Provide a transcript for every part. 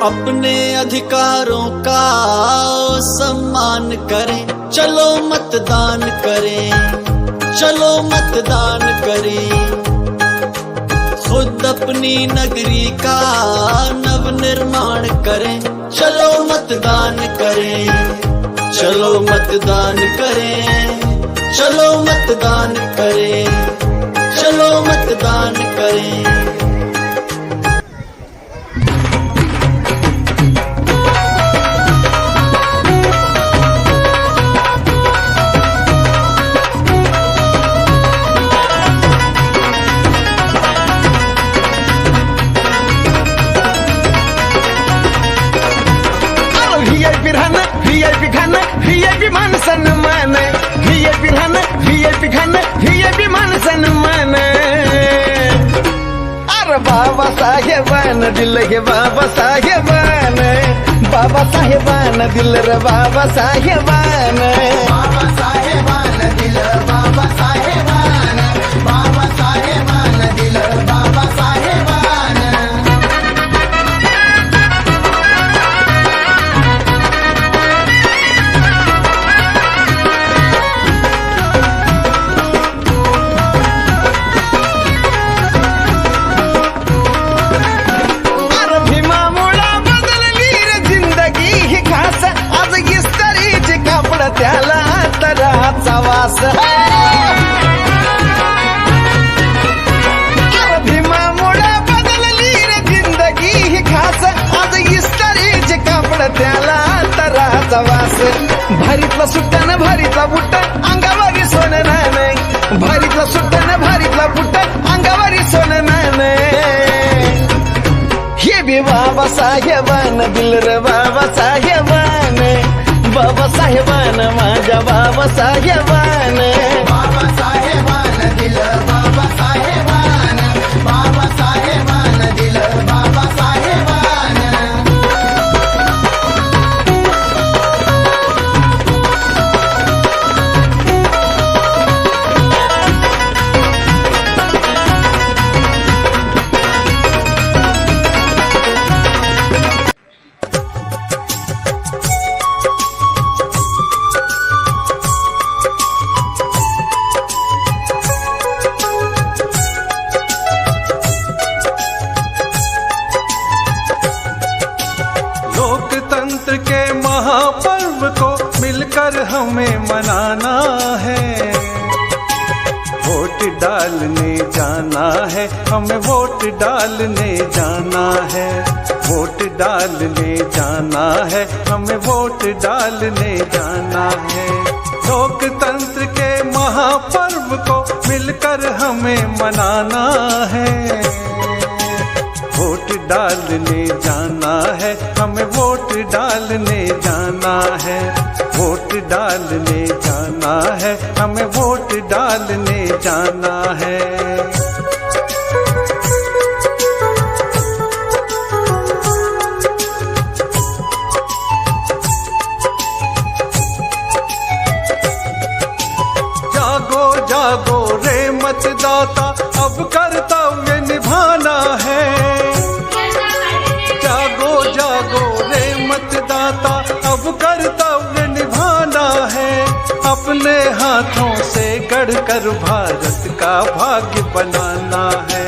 अपने अधिकारों का सम्मान करें, चलो मतदान करें, चलो मतदान करें। खुद अपनी नगरी का नव निर्माण करें, चलो मतदान करें, चलो मतदान करें, चलो मतदान करें, चलो मतदान करें। VIP खाना VIP मान सम्मान, VIP खाना VIP खाना VIP मान सम्मान। अरे बाबा साहेबान दिल हे बाबा साहेबान, बाबा साहेबान दिल रे बाबा साहेबान, बाबा साहेबान दिल बाबा साहेबान, बाबा साहेबान दिल बाबा साहेबान। त्याला तराचा वास भीमामुळे बदलली रे जिंदगी ही खास, आज इस्त्रीचे कापड त्याला तराचा वास। भारीतला सुट्टान भारीतला बुट्टा अंगावरी सोनं नाही, भारीतला सुट्टान भारीतला बुट्टा अंगावरी सोनं नाही। हे बी बाबा साहेबान दिल रे बाबा साहेबान, बाबा साहेबान माझ्या बाबा साहेबान, बाबा साहेबान दिल बाबा साहेबान, बाबा साहेबान दिल बाबा साहेबान। लोकतंत्र के महापर्व को मिलकर हमें मनाना है, वोट डालने जाना है, हमें वोट डालने जाना है, वोट डालने जाना है, हमें वोट डालने जाना है। लोकतंत्र के महापर्व को मिलकर हमें मनाना है, वोट डालने जाना है, हमें वोट डालने जाना है, वोट डालने जाना है, हमें वोट डालने जाना है। जागो जागो रे मतदाता, अब कर्तव्य निभाना है। जागो जागो रे मतदाता, अब कर्तव्य निभाना है। अपने हाथों से गढ़कर भारत का भाग्य बनाना है।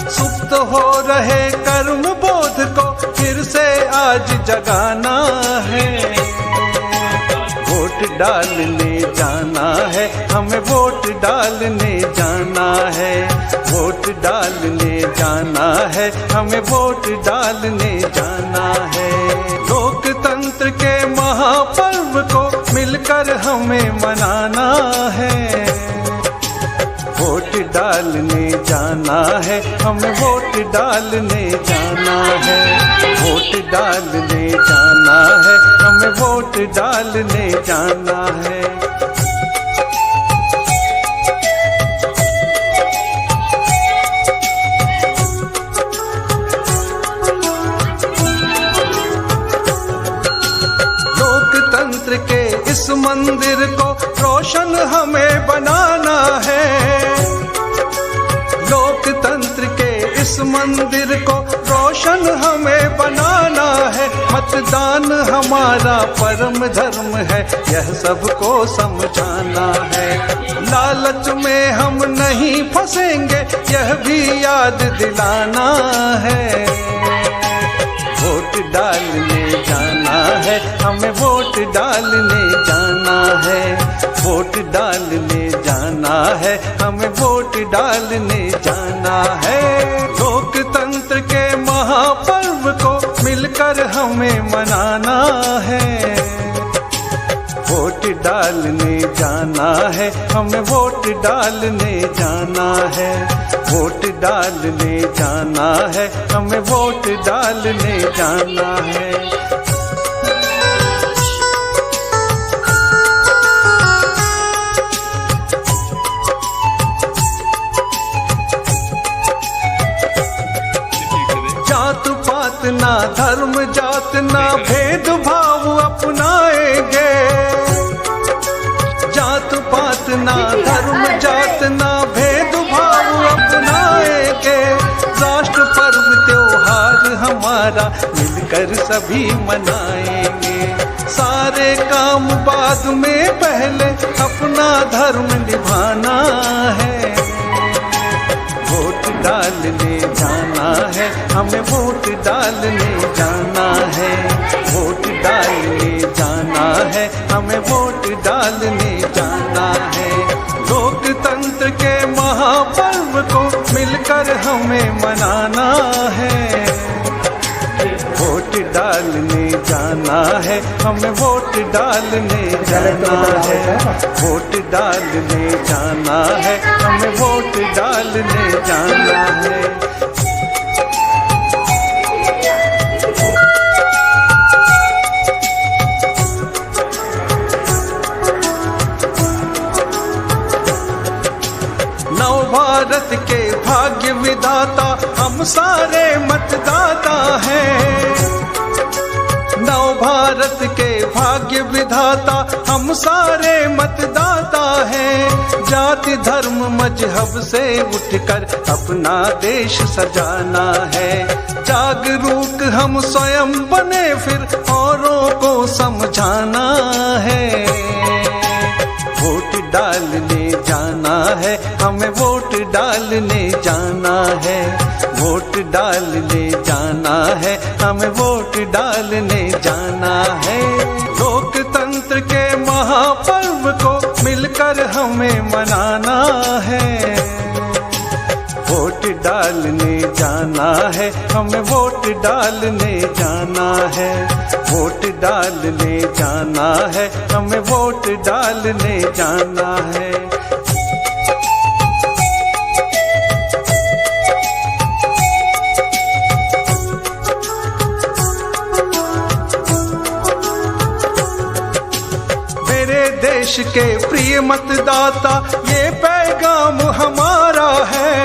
सुप्त हो रहे कर्म बोध को फिर से आज जगाना है। वोट डालने जाना है, हमें वोट डालने जाना है, वोट डालने जाना है, हमें वोट डालने जाना है। लोकतंत्र के महापर्व को मिलकर हमें मनाना है, वोट डालने जाना है, हमें वोट डालने जाना है, वोट डालने जाना है, हमें वोट डालने जाना है। लोकतंत्र के इस मंदिर को रोशन हमें बनाना है। लोकतंत्र के इस मंदिर को रोशन हमें बनाना है। मतदान हमारा परम धर्म है, यह सबको समझाना है। लालच में हम नहीं फंसेंगे, यह भी याद दिलाना है। वोट डालने जाना है, हमें वोट डालने जाना है। वोट डालने जाना है, हमें वोट डालने जाना है। लोकतंत्र के महापर्व को मिलकर हमें मनाना है। वोट डालने जाना है, हमें वोट डालने जाना है। वोट डालने जाना है, हमें वोट डालने जाना है। जात पात ना धर्म जात ना भेदभाव अपनाएंगे। जात पात ना धर्म जात ना भेदभाव अपनाएंगे। राष्ट्र पर्व त्योहार हमारा मिलकर सभी मनाएंगे। सारे काम बाद में पहले अपना धर्म निभाना है। वोट डालने जाना है, हमें वोट डालने जाना है। वोट डालने जाना है, हमें वोट डालने जाना है। लोकतंत्र के महापर्व को मिलकर हमें मनाना है। वोट डालने जाना है, हमें वोट डालने जाना है। वोट डालने जाना है, हमें वोट डालने जाना है। नव भारत के भाग्य विधाता हम सारे मतदाता हैं। नव भारत के भाग्य विधाता हम सारे मतदाता हैं। जाति धर्म मजहब से उठकर अपना देश सजाना है। जागरूक हम स्वयं बने फिर औरों को समझाना है। वोट डालने जाना है, हमें वोट डालने जाना है। वोट डालने जाना है, हमें वोट डालने जाना है। लोकतंत्र के महापर्व को मिलकर हमें मनाना है। वोट डालने जाना है, हमें वोट डालने जाना है। वोट डालने जाना है, हमें वोट डालने जाना है। मेरे देश के प्रिय मतदाता, ये पैगाम हमारा है।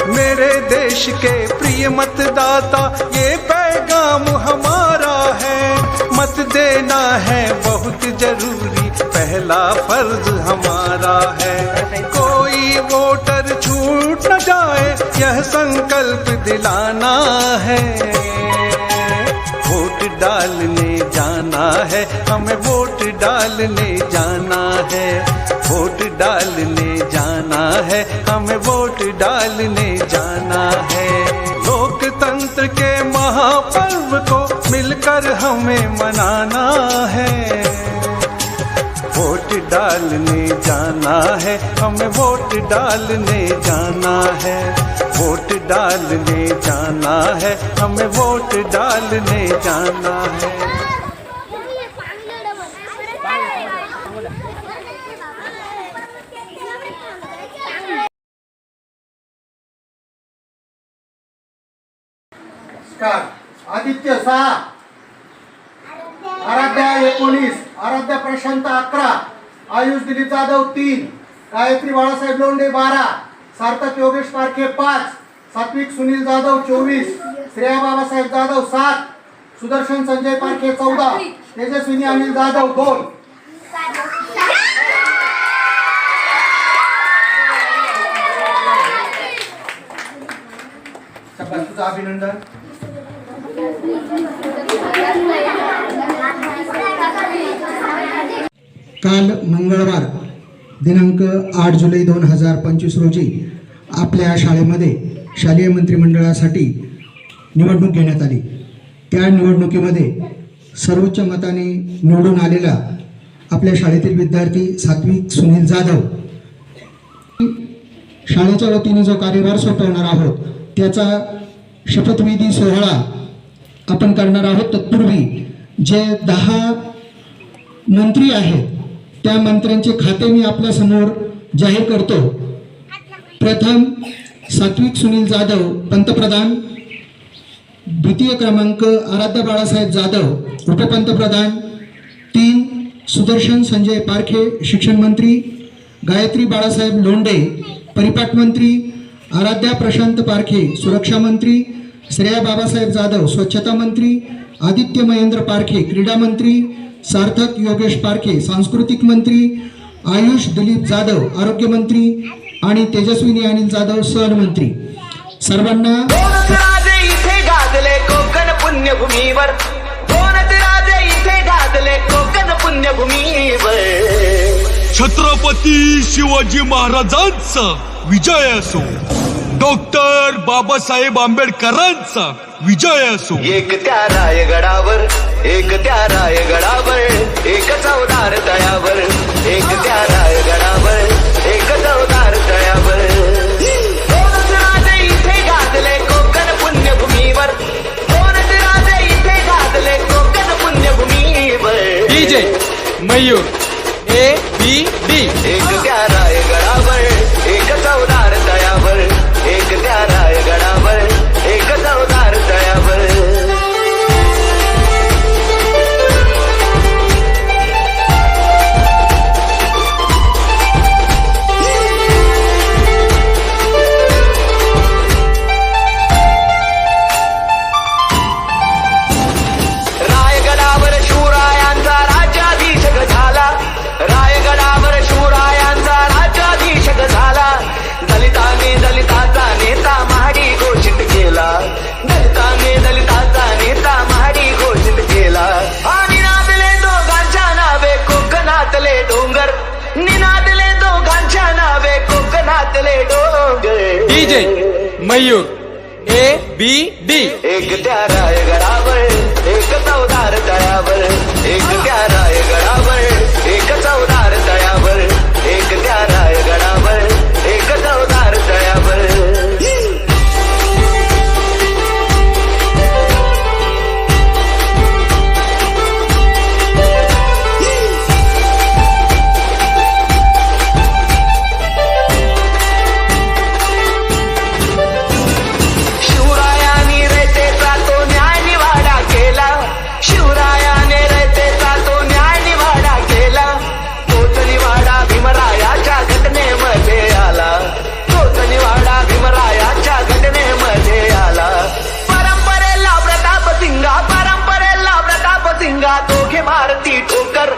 मेरे देश के प्रिय मतदाता, ये पैगाम हमारा है। मत देना है बहुत जरूरी, पहला फर्ज हमारा है। कोई वोटर छूट न जाए, यह संकल्प दिलाना है। वोट डालने जाना है, हमें वोट डालने जाना है। वोट डालने जाना है, हमें वोट डालने जाना है। लोकतंत्र के महापर्व को मिलकर हमें मनाना है। वोट डालने जाना है, हमें वोट डालने जाना है। वोट डालने जाना है, हमें वोट डालने जाना है। आदित्य 6, आराध्या 19, आराध्या प्रशांत 11, आयुष दिलीप जाधव 3, गायत्री बाळासाहेब लोंढे 12, सार्थक योगेश पारखे 5, सात्विक सुनील जाधव 24, श्रेया बाबासाहेब जाधव 7, सुदर्शन संजय पारखे 14, तेजस्विनी अनिल जाधव 2। शाबास, तुझं अभिनंदन. काल मंगळवार दिनांक 8 जुलै 2025 रोजी आपल्या शाळेमध्ये शालेय मंत्रिमंडळासाठी निवडणूक घेण्यात आली. त्या निवडणुकीमध्ये सर्वोच्च मताने निवडून आलेला आपल्या शाळेतील विद्यार्थी सात्विक सुनील जाधव, शाळेच्या वतीने जो कार्यभार सोपवणार आहोत त्याचा शपथविधी सोहळा आपण करणार आहोत. तत्पूर्वी जे 10 मंत्री आहेत त्या मंत्र्यांचे खाते मी आपल्यासमोर जाहीर करतो. प्रथम सात्विक सुनील जाधव पंतप्रधान, द्वितीय क्रमांक आराध्य बाळासाहेब जाधव उपपंतप्रधान, 3 सुदर्शन संजय पारखे शिक्षण मंत्री, गायत्री बाळासाहेब लोंढे परिपाठ मंत्री, आराध्या प्रशांत पारखे सुरक्षा मंत्री, श्रेया बाबासाहेब जाधव स्वच्छता मंत्री, आदित्य महेंद्र पारखे क्रीडा मंत्री, सार्थक योगेश पारखे सांस्कृतिक मंत्री, आयुष दिलीप जाधव आरोग्य मंत्री आणि तेजस्विनी अनिल जाधव सहमंत्री. सर्वांना राजे इथे गाजले कोकण पुण्यभूमीवर, राजे इथे गाजले कोकण पुण्यभूमीवर. छत्रपती शिवाजी महाराजांचा विजय असो, डॉक्टर बाबासाहेब आंबेडकरांचा विजय असो. एक त्या रायगडावर, एक त्या रायगडावर, एक चौदार तळ्यावर, एक त्या रायगडावर, एक चौदार तळ्यावर. राजे इथे गाजले कोकण पुण्यभूमीवर, राजे इथे गाजले कोकण पुण्यभूमीवर. DJ Mayur ABD. एक त्या रायगडावर, एक चौदार तळ्यावर, एक त्या रायगडावर, एक चौदार तळ्यावर. रायगडावर शिवरायांचा राज्याभिषेक झाला, रायगडावर शिवरायांचा राज्याभिषेक झाला. दलिताने दलिताचा नेता महाडी घोषित केला, दलिताने दलिताचा नेता महाडी घोषित केला. आणि नादले दोघांच्या नावे कोकणातले डोंगर, निनादले दोघांच्या नावे कोकणातले डोंगर. DJ Mayur ABD. एक त्या रायगडावर, एक चौदार तळ्यावर, एक त्या रायगडावर, एक चौदार तळ्यावर, एक त्या रायगडावर, एक चौदार तळ्यावर. शिवरायाने रयतेचा तो न्याय निवाडा केला, शिवरायाने रयतेचा तो न्याय निवाडा केला. तोच निवाडा भीमरायाच्या घटनेमध्ये आला, तोच निवाडा भीमरायाच्या घटनेमध्ये आला. परंपरेला प्रताप सिंगा, परंपरेला प्रताप सिंगा दोघे मारती ठोकर,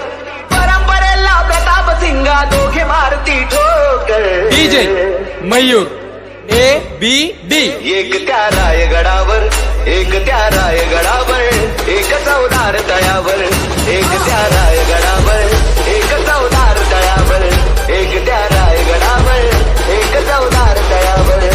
परंपरेला प्रताप सिंगा दोघे मारती ठोकर. DJ Mayur ABD. एक त्या रायगडावर, एक त्या रायगडावर, एक चौदार तळ्यावर, एक त्या रायगडावर, एक चौदार तळ्यावर, एक त्या रायगडावर, एक चौदार तळ्यावर.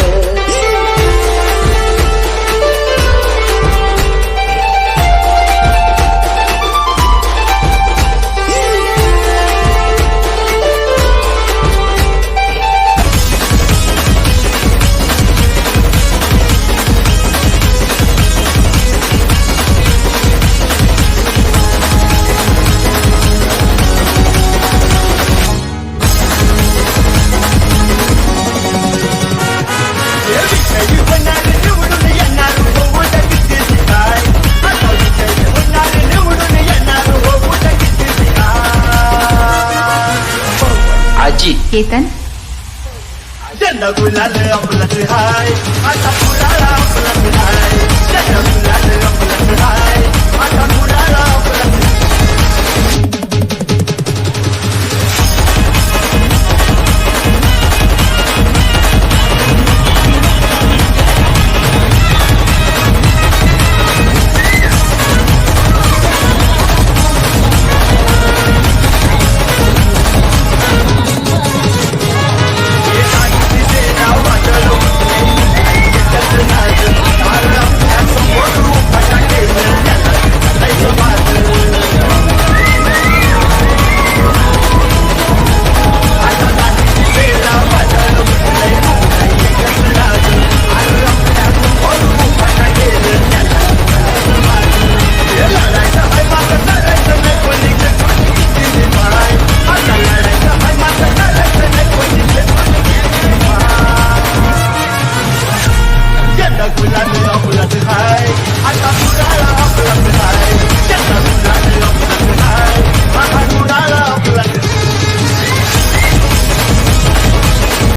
केतन गुलाल आपलं हाय आता फुलाला